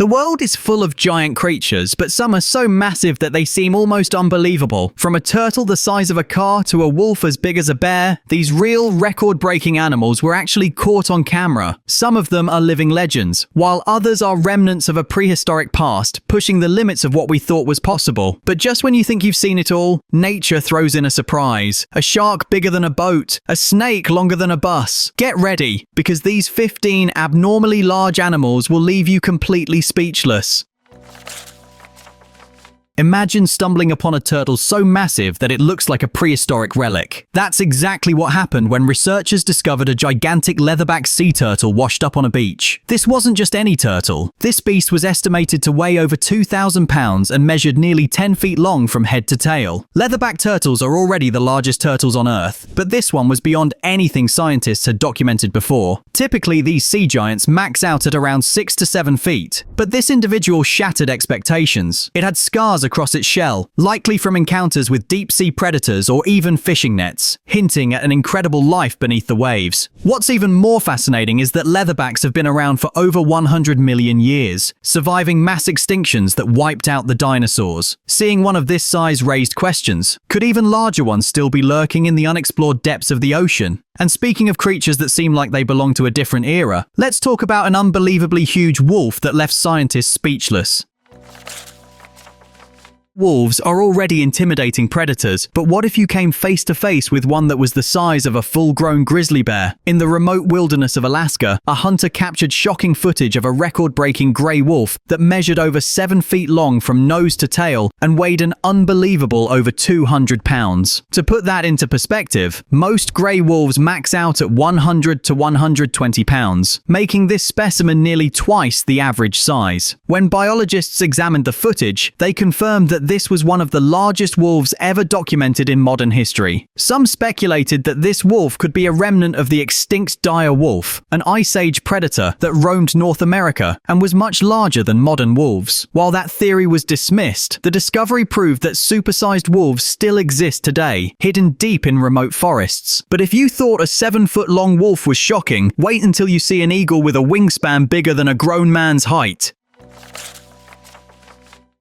The world is full of giant creatures, but some are so massive that they seem almost unbelievable. From a turtle the size of a car to a wolf as big as a bear, these real record-breaking animals were actually caught on camera. Some of them are living legends, while others are remnants of a prehistoric past, pushing the limits of what we thought was possible. But just when you think you've seen it all, nature throws in a surprise. A shark bigger than a boat, a snake longer than a bus. Get ready, because these 15 abnormally large animals will leave you completely speechless. Imagine stumbling upon a turtle so massive that it looks like a prehistoric relic. That's exactly what happened when researchers discovered a gigantic leatherback sea turtle washed up on a beach. This wasn't just any turtle. This beast was estimated to weigh over 2,000 pounds and measured nearly 10 feet long from head to tail. Leatherback turtles are already the largest turtles on Earth, but this one was beyond anything scientists had documented before. Typically, these sea giants max out at around 6 to 7 feet, but this individual shattered expectations. It had scars across its shell, likely from encounters with deep-sea predators or even fishing nets, hinting at an incredible life beneath the waves. What's even more fascinating is that leatherbacks have been around for over 100 million years, surviving mass extinctions that wiped out the dinosaurs. Seeing one of this size raised questions. Could even larger ones still be lurking in the unexplored depths of the ocean? And speaking of creatures that seem like they belong to a different era, let's talk about an unbelievably huge wolf that left scientists speechless. Wolves are already intimidating predators, but what if you came face to face with one that was the size of a full-grown grizzly bear? In the remote wilderness of Alaska, a hunter captured shocking footage of a record-breaking grey wolf that measured over 7 feet long from nose to tail and weighed an unbelievable over 200 pounds. To put that into perspective, most grey wolves max out at 100 to 120 pounds, making this specimen nearly twice the average size. When biologists examined the footage, they confirmed that this was one of the largest wolves ever documented in modern history. Some speculated that this wolf could be a remnant of the extinct dire wolf, an Ice Age predator that roamed North America and was much larger than modern wolves. While that theory was dismissed, the discovery proved that supersized wolves still exist today, hidden deep in remote forests. But if you thought a 7-foot-long wolf was shocking, wait until you see an eagle with a wingspan bigger than a grown man's height.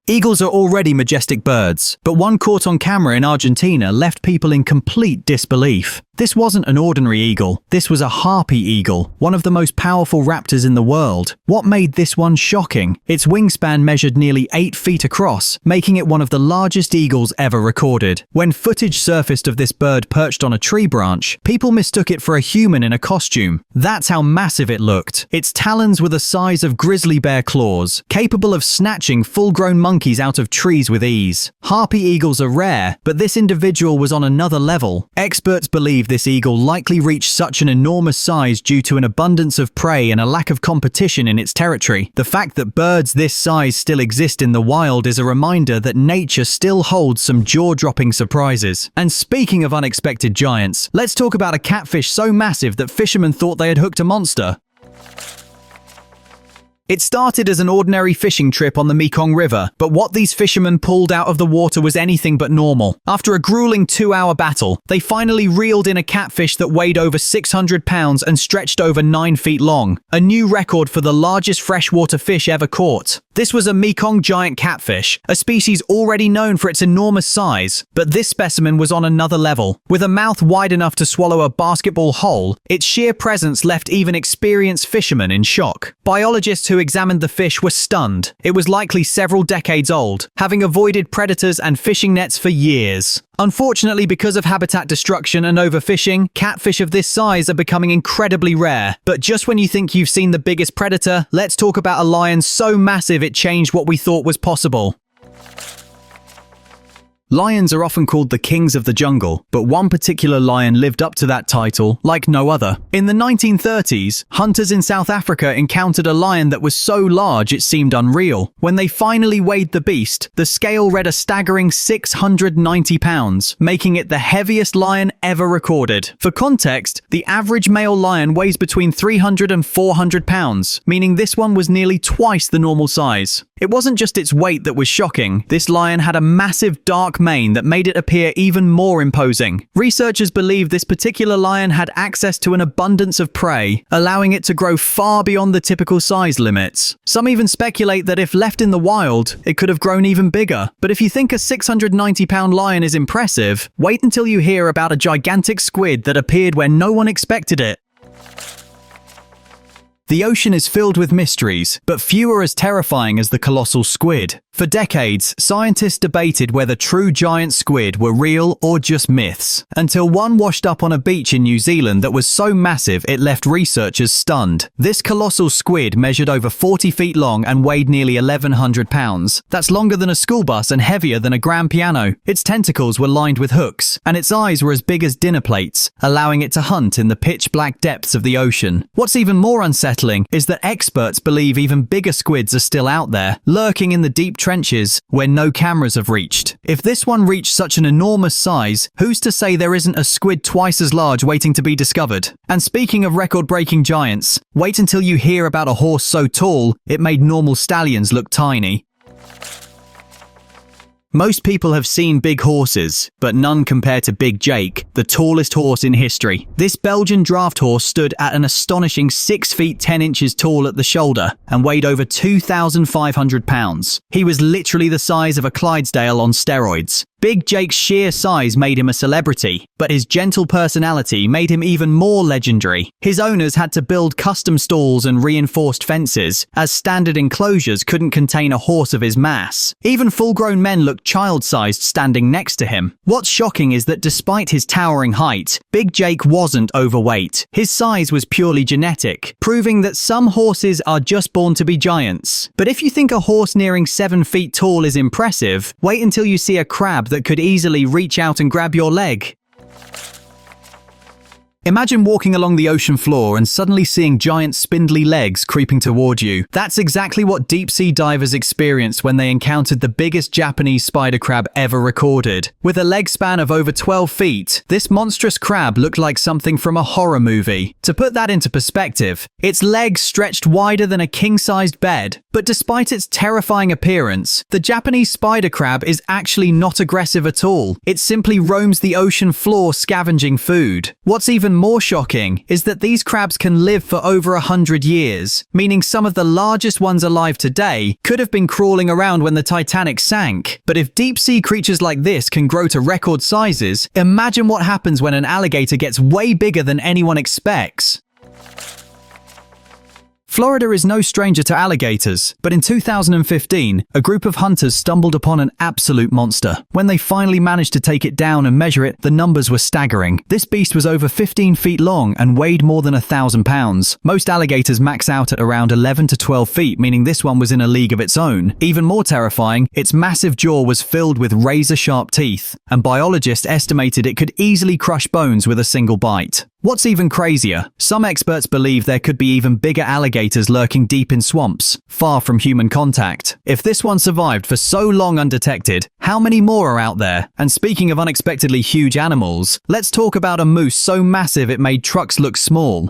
Eagles are already majestic birds, but one caught on camera in Argentina left people in complete disbelief. This wasn't an ordinary eagle. This was a harpy eagle, one of the most powerful raptors in the world. What made this one shocking? Its wingspan measured nearly 8 feet across, making it one of the largest eagles ever recorded. When footage surfaced of this bird perched on a tree branch, people mistook it for a human in a costume. That's how massive it looked. Its talons were the size of grizzly bear claws, capable of snatching full-grown monkeys out of trees with ease. Harpy eagles are rare, but this individual was on another level. Experts believe this eagle likely reached such an enormous size due to an abundance of prey and a lack of competition in its territory. The fact that birds this size still exist in the wild is a reminder that nature still holds some jaw-dropping surprises. And speaking of unexpected giants, let's talk about a catfish so massive that fishermen thought they had hooked a monster. It started as an ordinary fishing trip on the Mekong River, but what these fishermen pulled out of the water was anything but normal. After a grueling 2-hour battle, they finally reeled in a catfish that weighed over 600 pounds and stretched over 9 feet long, a new record for the largest freshwater fish ever caught. This was a Mekong giant catfish, a species already known for its enormous size, but this specimen was on another level. With a mouth wide enough to swallow a basketball whole, its sheer presence left even experienced fishermen in shock. Biologists who examined the fish were stunned. It was likely several decades old, having avoided predators and fishing nets for years. Unfortunately, because of habitat destruction and overfishing, catfish of this size are becoming incredibly rare. But just when you think you've seen the biggest predator, let's talk about a lion so massive it changed what we thought was possible. Lions are often called the kings of the jungle, but one particular lion lived up to that title like no other. In the 1930s, hunters in South Africa encountered a lion that was so large it seemed unreal. When they finally weighed the beast, the scale read a staggering 690 pounds, making it the heaviest lion ever recorded. For context, the average male lion weighs between 300 and 400 pounds, meaning this one was nearly twice the normal size. It wasn't just its weight that was shocking. This lion had a massive dark mane that made it appear even more imposing. Researchers believe this particular lion had access to an abundance of prey, allowing it to grow far beyond the typical size limits. Some even speculate that if left in the wild, it could have grown even bigger. But if you think a 690-pound lion is impressive, wait until you hear about a gigantic squid that appeared where no one expected it. The ocean is filled with mysteries, but few are as terrifying as the colossal squid. For decades, scientists debated whether true giant squid were real or just myths, until one washed up on a beach in New Zealand that was so massive it left researchers stunned. This colossal squid measured over 40 feet long and weighed nearly 1,100 pounds. That's longer than a school bus and heavier than a grand piano. Its tentacles were lined with hooks, and its eyes were as big as dinner plates, allowing it to hunt in the pitch-black depths of the ocean. What's even more unsettling is that experts believe even bigger squids are still out there, lurking in the deep trenches where no cameras have reached. If this one reached such an enormous size, who's to say there isn't a squid twice as large waiting to be discovered? And speaking of record-breaking giants, wait until you hear about a horse so tall, it made normal stallions look tiny. Most people have seen big horses, but none compare to Big Jake, the tallest horse in history. This Belgian draft horse stood at an astonishing 6 feet 10 inches tall at the shoulder and weighed over 2,500 pounds. He was literally the size of a Clydesdale on steroids. Big Jake's sheer size made him a celebrity, but his gentle personality made him even more legendary. His owners had to build custom stalls and reinforced fences, as standard enclosures couldn't contain a horse of his mass. Even full-grown men looked child-sized standing next to him. What's shocking is that despite his towering height, Big Jake wasn't overweight. His size was purely genetic, proving that some horses are just born to be giants. But if you think a horse nearing 7 feet tall is impressive, wait until you see a crab that could easily reach out and grab your leg. Imagine walking along the ocean floor and suddenly seeing giant spindly legs creeping toward you. That's exactly what deep-sea divers experienced when they encountered the biggest Japanese spider crab ever recorded. With a leg span of over 12 feet, this monstrous crab looked like something from a horror movie. To put that into perspective, its legs stretched wider than a king-sized bed. But despite its terrifying appearance, the Japanese spider crab is actually not aggressive at all. It simply roams the ocean floor scavenging food. What's even more shocking is that these crabs can live for over 100 years, meaning some of the largest ones alive today could have been crawling around when the Titanic sank. But if deep-sea creatures like this can grow to record sizes, imagine what happens when an alligator gets way bigger than anyone expects. Florida is no stranger to alligators, but in 2015, a group of hunters stumbled upon an absolute monster. When they finally managed to take it down and measure it, the numbers were staggering. This beast was over 15 feet long and weighed more than 1,000 pounds. Most alligators max out at around 11 to 12 feet, meaning this one was in a league of its own. Even more terrifying, its massive jaw was filled with razor-sharp teeth, and biologists estimated it could easily crush bones with a single bite. What's even crazier, some experts believe there could be even bigger alligators lurking deep in swamps, far from human contact. If this one survived for so long undetected, how many more are out there? And speaking of unexpectedly huge animals, let's talk about a moose so massive it made trucks look small.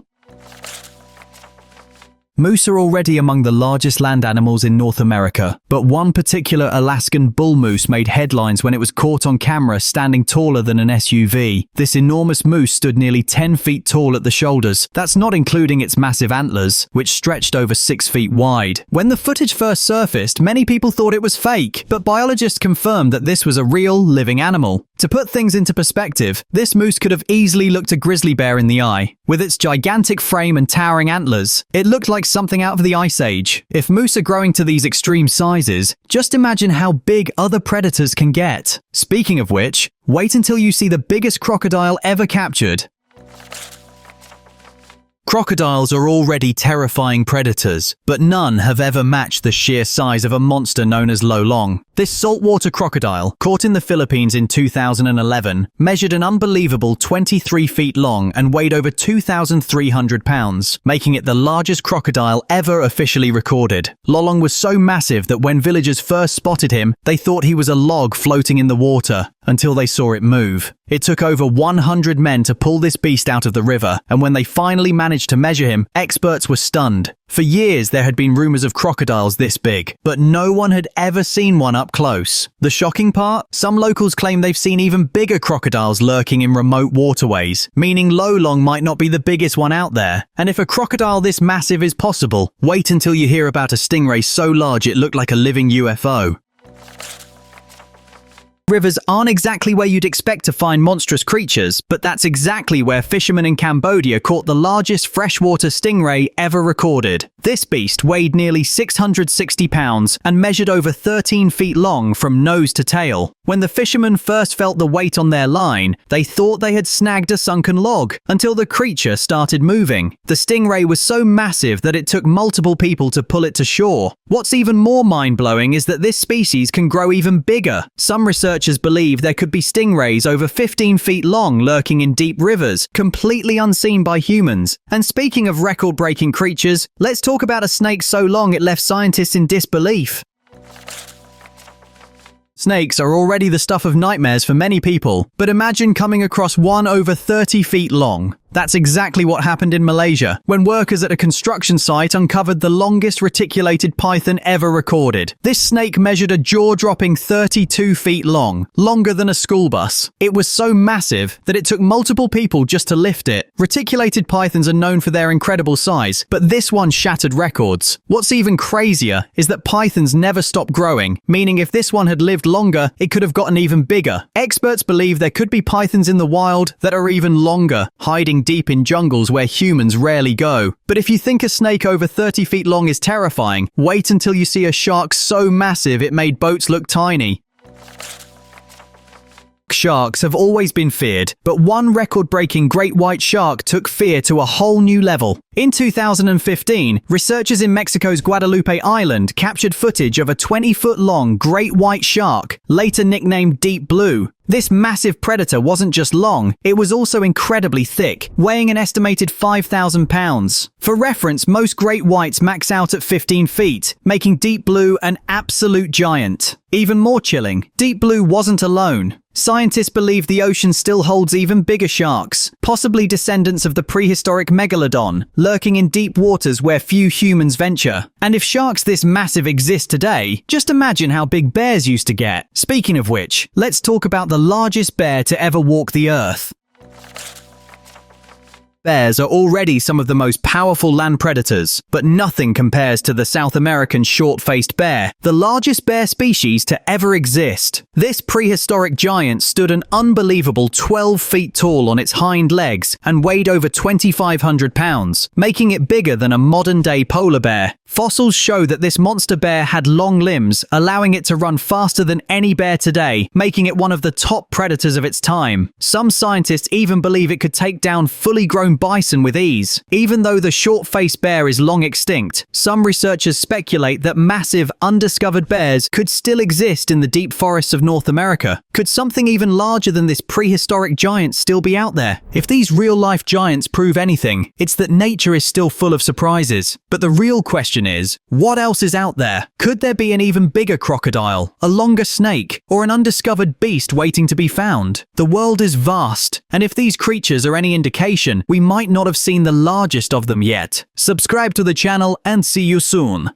Moose are already among the largest land animals in North America, but one particular Alaskan bull moose made headlines when it was caught on camera standing taller than an SUV. This enormous moose stood nearly 10 feet tall at the shoulders. That's not including its massive antlers, which stretched over 6 feet wide. When the footage first surfaced, many people thought it was fake, but biologists confirmed that this was a real, living animal. To put things into perspective, this moose could have easily looked a grizzly bear in the eye. With its gigantic frame and towering antlers, it looked like something out of the Ice Age. If moose are growing to these extreme sizes, just imagine how big other predators can get. Speaking of which, wait until you see the biggest crocodile ever captured. Crocodiles are already terrifying predators, but none have ever matched the sheer size of a monster known as Lolong. This saltwater crocodile, caught in the Philippines in 2011, measured an unbelievable 23 feet long and weighed over 2,300 pounds, making it the largest crocodile ever officially recorded. Lolong was so massive that when villagers first spotted him, they thought he was a log floating in the water, until they saw it move. It took over 100 men to pull this beast out of the river, and when they finally managed to measure him, experts were stunned. For years, there had been rumors of crocodiles this big, but no one had ever seen one up close. The shocking part? Some locals claim they've seen even bigger crocodiles lurking in remote waterways, meaning Lolong might not be the biggest one out there. And if a crocodile this massive is possible, wait until you hear about a stingray so large it looked like a living UFO. Rivers aren't exactly where you'd expect to find monstrous creatures, but that's exactly where fishermen in Cambodia caught the largest freshwater stingray ever recorded. This beast weighed nearly 660 pounds and measured over 13 feet long from nose to tail. When the fishermen first felt the weight on their line, they thought they had snagged a sunken log, until the creature started moving. The stingray was so massive that it took multiple people to pull it to shore. What's even more mind-blowing is that this species can grow even bigger. Some researchers believe there could be stingrays over 15 feet long lurking in deep rivers, completely unseen by humans. And speaking of record-breaking creatures, let's talk about a snake so long it left scientists in disbelief. Snakes are already the stuff of nightmares for many people, but imagine coming across one over 30 feet long. That's exactly what happened in Malaysia, when workers at a construction site uncovered the longest reticulated python ever recorded. This snake measured a jaw-dropping 32 feet long, longer than a school bus. It was so massive that it took multiple people just to lift it. Reticulated pythons are known for their incredible size, but this one shattered records. What's even crazier is that pythons never stop growing, meaning if this one had lived longer, it could have gotten even bigger. Experts believe there could be pythons in the wild that are even longer, hiding deep in jungles where humans rarely go. But if you think a snake over 30 feet long is terrifying, wait until you see a shark so massive it made boats look tiny. Sharks have always been feared, but one record-breaking great white shark took fear to a whole new level. In 2015, researchers in Mexico's Guadalupe Island captured footage of a 20-foot-long great white shark, later nicknamed Deep Blue. This massive predator wasn't just long, it was also incredibly thick, weighing an estimated 5,000 pounds. For reference, most great whites max out at 15 feet, making Deep Blue an absolute giant. Even more chilling, Deep Blue wasn't alone. Scientists believe the ocean still holds even bigger sharks, possibly descendants of the prehistoric megalodon, lurking in deep waters where few humans venture. And if sharks this massive exist today, just imagine how big bears used to get. Speaking of which, let's talk about the largest bear to ever walk the earth. Bears are already some of the most powerful land predators, but nothing compares to the South American short-faced bear, the largest bear species to ever exist. This prehistoric giant stood an unbelievable 12 feet tall on its hind legs and weighed over 2,500 pounds, making it bigger than a modern-day polar bear. Fossils show that this monster bear had long limbs, allowing it to run faster than any bear today, making it one of the top predators of its time. Some scientists even believe it could take down fully grown bison with ease. Even though the short-faced bear is long extinct, some researchers speculate that massive, undiscovered bears could still exist in the deep forests of North America. Could something even larger than this prehistoric giant still be out there? If these real-life giants prove anything, it's that nature is still full of surprises. But the real question is, what else is out there? Could there be an even bigger crocodile, a longer snake, or an undiscovered beast waiting to be found? The world is vast, and if these creatures are any indication, we might not have seen the largest of them yet. Subscribe to the channel and see you soon.